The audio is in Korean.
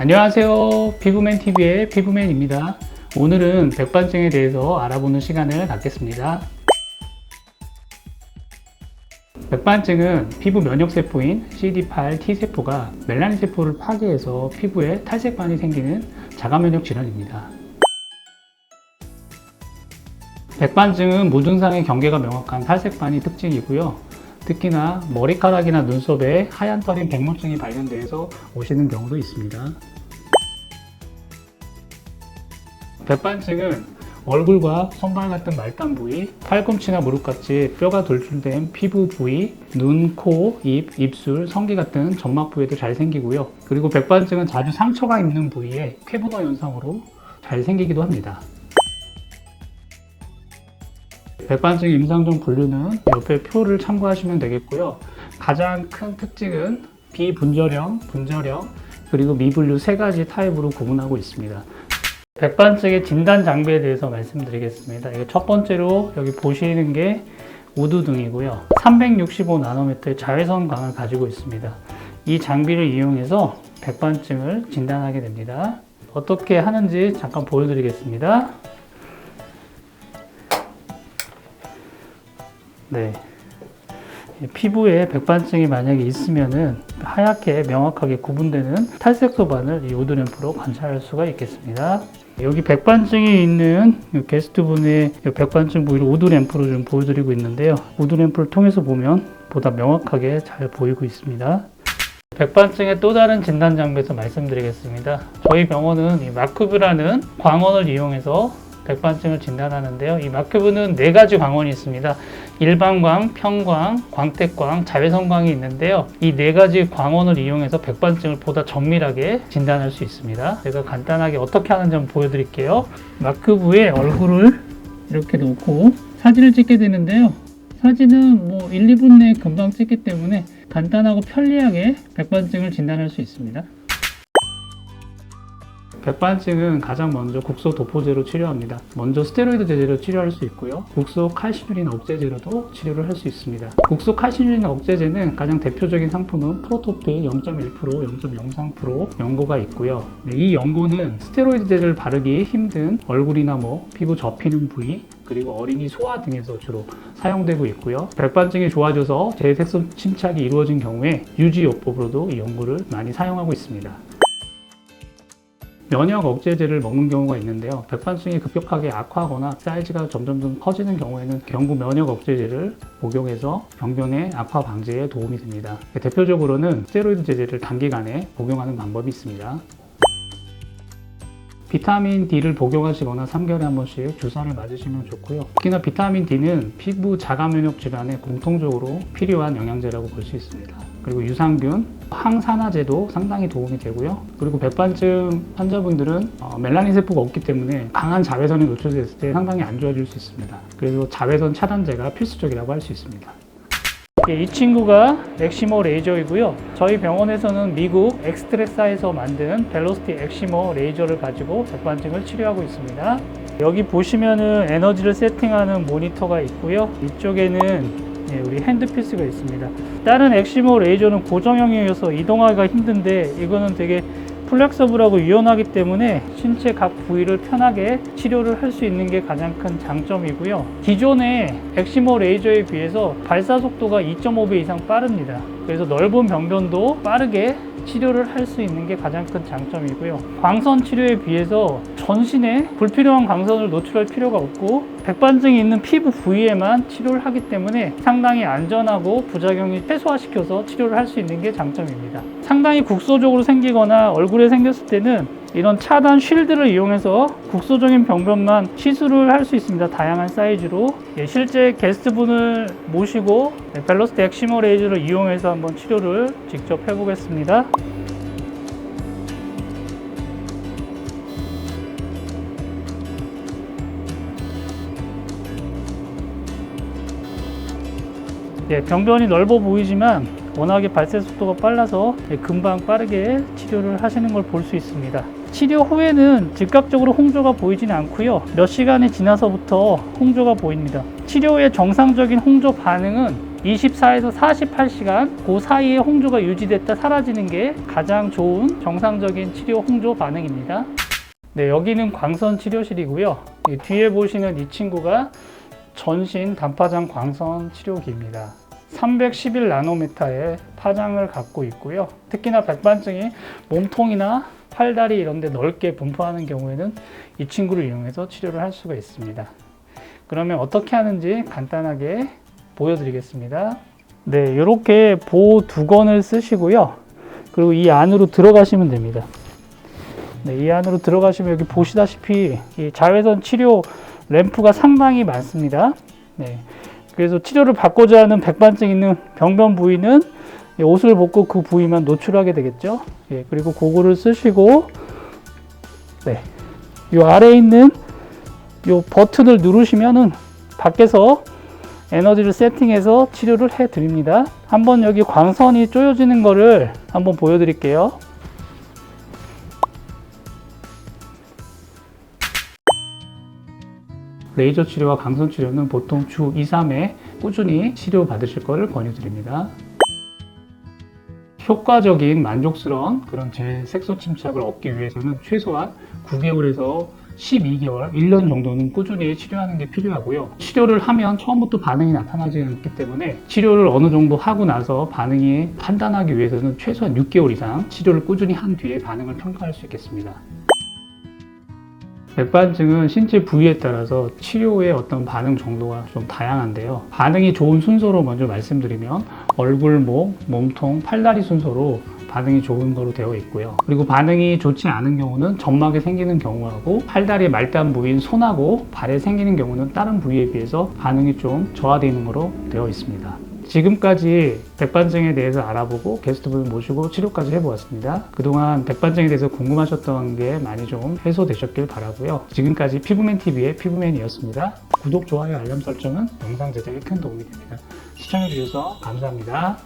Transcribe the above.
안녕하세요. 피부맨TV의 피부맨입니다. 오늘은 백반증에 대해서 알아보는 시간을 갖겠습니다. 백반증은 피부 면역세포인 CD8 T세포가 멜라닌 세포를 파괴해서 피부에 탈색반이 생기는 자가면역 질환입니다. 백반증은 무증상의 경계가 명확한 탈색반이 특징이고요. 특히나 머리카락이나 눈썹에 하얀 털인 백모증이 발견돼서 오시는 경우도 있습니다. 백반증은 얼굴과 손발 같은 말단 부위, 팔꿈치나 무릎같이 뼈가 돌출된 피부 부위, 눈, 코, 입, 입술, 성기 같은 점막 부위에도 잘 생기고요. 그리고 백반증은 자주 상처가 있는 부위에 쾌부너 현상으로 잘 생기기도 합니다. 백반증 임상종 분류는 옆에 표를 참고하시면 되겠고요. 가장 큰 특징은 비분절형, 분절형, 그리고 미분류 세 가지 타입으로 구분하고 있습니다. 백반증의 진단 장비에 대해서 말씀드리겠습니다. 첫 번째로 여기 보시는 게 우두등이고요. 365나노미터의 자외선광을 가지고 있습니다. 이 장비를 이용해서 백반증을 진단하게 됩니다. 어떻게 하는지 잠깐 보여드리겠습니다. 네. 피부에 백반증이 만약에 있으면은 하얗게 명확하게 구분되는 탈색 소반을 이 우드램프로 관찰할 수가 있겠습니다. 여기 백반증이 있는 게스트분의 백반증 부위를 우드램프로 좀 보여드리고 있는데요. 우드램프를 통해서 보면 보다 명확하게 잘 보이고 있습니다. 백반증의 또 다른 진단 장비에서 말씀드리겠습니다. 저희 병원은 이 마큐브라는 광원을 이용해서 백반증을 진단하는데요. 이 마큐브는 4가지 광원이 있습니다. 일반광, 평광, 광택광, 자외선광이 있는데요. 이 4가지 광원을 이용해서 백반증을 보다 정밀하게 진단할 수 있습니다. 제가 간단하게 어떻게 하는지 한번 보여드릴게요. 마큐브에 얼굴을 이렇게 놓고 사진을 찍게 되는데요. 사진은 1, 2분 내에 금방 찍기 때문에 간단하고 편리하게 백반증을 진단할 수 있습니다. 백반증은 가장 먼저 국소 도포제로 치료합니다. 먼저 스테로이드 제제로 치료할 수 있고요. 국소 칼시누린 억제제로도 치료를 할 수 있습니다. 국소 칼시누린 억제제는 가장 대표적인 상품은 프로토필 0.1%, 0.03% 연고가 있고요. 이 연고는 스테로이드 제제를 바르기 힘든 얼굴이나 피부 접히는 부위, 그리고 어린이 소아 등에서 주로 사용되고 있고요. 백반증이 좋아져서 재색소 침착이 이루어진 경우에 유지요법으로도 이 연고를 많이 사용하고 있습니다. 면역 억제제를 먹는 경우가 있는데요. 백반증이 급격하게 악화하거나 사이즈가 점점 커지는 경우에는 경구 면역 억제제를 복용해서 병변의 악화 방지에 도움이 됩니다. 대표적으로는 스테로이드 제제를 단기간에 복용하는 방법이 있습니다. 비타민 D를 복용하시거나 3개월에 한 번씩 주사를 맞으시면 좋고요. 특히나 비타민 D는 피부 자가면역 질환에 공통적으로 필요한 영양제라고 볼 수 있습니다. 그리고 유산균, 항산화제도 상당히 도움이 되고요. 그리고 백반증 환자분들은 멜라닌 세포가 없기 때문에 강한 자외선에 노출됐을 때 상당히 안 좋아질 수 있습니다. 그래서 자외선 차단제가 필수적이라고 할 수 있습니다. 이 친구가 엑시모 레이저이고요. 저희 병원에서는 미국 엑스트레사에서 만든 벨로시티 엑시모 레이저를 가지고 백반증을 치료하고 있습니다. 여기 보시면은 에너지를 세팅하는 모니터가 있고요. 이쪽에는 우리 핸드피스가 있습니다. 다른 엑시모 레이저는 고정형이어서 이동하기가 힘든데 이거는 되게 플렉서블하고 유연하기 때문에 신체 각 부위를 편하게 치료를 할 수 있는 게 가장 큰 장점이고요. 기존의 엑시모 레이저에 비해서 발사 속도가 2.5배 이상 빠릅니다. 그래서 넓은 병변도 빠르게 치료를 할 수 있는 게 가장 큰 장점이고요. 광선 치료에 비해서 전신에 불필요한 광선을 노출할 필요가 없고 백반증이 있는 피부 부위에만 치료를 하기 때문에 상당히 안전하고 부작용이 최소화시켜서 치료를 할 수 있는 게 장점입니다. 상당히 국소적으로 생기거나 얼굴에 생겼을 때는 이런 차단 쉴드를 이용해서 국소적인 병변만 시술을 할 수 있습니다. 다양한 사이즈로. 실제 게스트분을 모시고 벨로시티 엑시모 레이저를 이용해서 한번 치료를 직접 해보겠습니다. 병변이 넓어 보이지만 워낙에 발생 속도가 빨라서 금방 빠르게 치료를 하시는 걸 볼 수 있습니다. 치료 후에는 즉각적으로 홍조가 보이지는 않고요. 몇 시간이 지나서부터 홍조가 보입니다. 치료 후에 정상적인 홍조 반응은 24에서 48시간 그 사이에 홍조가 유지됐다 사라지는 게 가장 좋은 정상적인 치료 홍조 반응입니다. 네, 여기는 광선 치료실이고요. 뒤에 보시는 이 친구가 전신 단파장 광선 치료기입니다. 311나노미터의 파장을 갖고 있고요. 특히나 백반증이 몸통이나 팔다리 이런 데 넓게 분포하는 경우에는 이 친구를 이용해서 치료를 할 수가 있습니다. 그러면 어떻게 하는지 간단하게 보여드리겠습니다. 네, 이렇게 보 2건을 쓰시고요. 그리고 이 안으로 들어가시면 됩니다. 네, 이 안으로 들어가시면 여기 보시다시피 이 자외선 치료 램프가 상당히 많습니다. 네, 그래서 치료를 받고자 하는 백반증 있는 병변 부위는 옷을 벗고 그 부위만 노출하게 되겠죠. 예, 그리고 그거를 쓰시고, 네, 이 아래에 있는 이 버튼을 누르시면은 밖에서 에너지를 세팅해서 치료를 해 드립니다. 한번 여기 광선이 쪼여지는 거를 한번 보여드릴게요. 레이저 치료와 광선 치료는 보통 주 2, 3회 꾸준히 치료 받으실 것을 권유드립니다. 효과적인 만족스러운 그런 재색소 침착을 얻기 위해서는 최소한 9개월에서 12개월, 1년 정도는 꾸준히 치료하는 게 필요하고요. 치료를 하면 처음부터 반응이 나타나지 않기 때문에 치료를 어느 정도 하고 나서 반응이 판단하기 위해서는 최소한 6개월 이상 치료를 꾸준히 한 뒤에 반응을 평가할 수 있겠습니다. 백반증은 신체 부위에 따라서 치료의 어떤 반응 정도가 좀 다양한데요. 반응이 좋은 순서로 먼저 말씀드리면 얼굴, 목, 몸통, 팔다리 순서로 반응이 좋은 거로 되어 있고요. 그리고 반응이 좋지 않은 경우는 점막에 생기는 경우하고 팔다리의 말단 부위인 손하고 발에 생기는 경우는 다른 부위에 비해서 반응이 좀 저하되어 있는 거로 되어 있습니다. 지금까지 백반증에 대해서 알아보고 게스트분 모시고 치료까지 해보았습니다. 그동안 백반증에 대해서 궁금하셨던 게 많이 좀 해소되셨길 바라고요. 지금까지 피부맨TV의 피부맨이었습니다. 구독, 좋아요, 알람 설정은 영상 제작에 큰 도움이 됩니다. 시청해주셔서 감사합니다.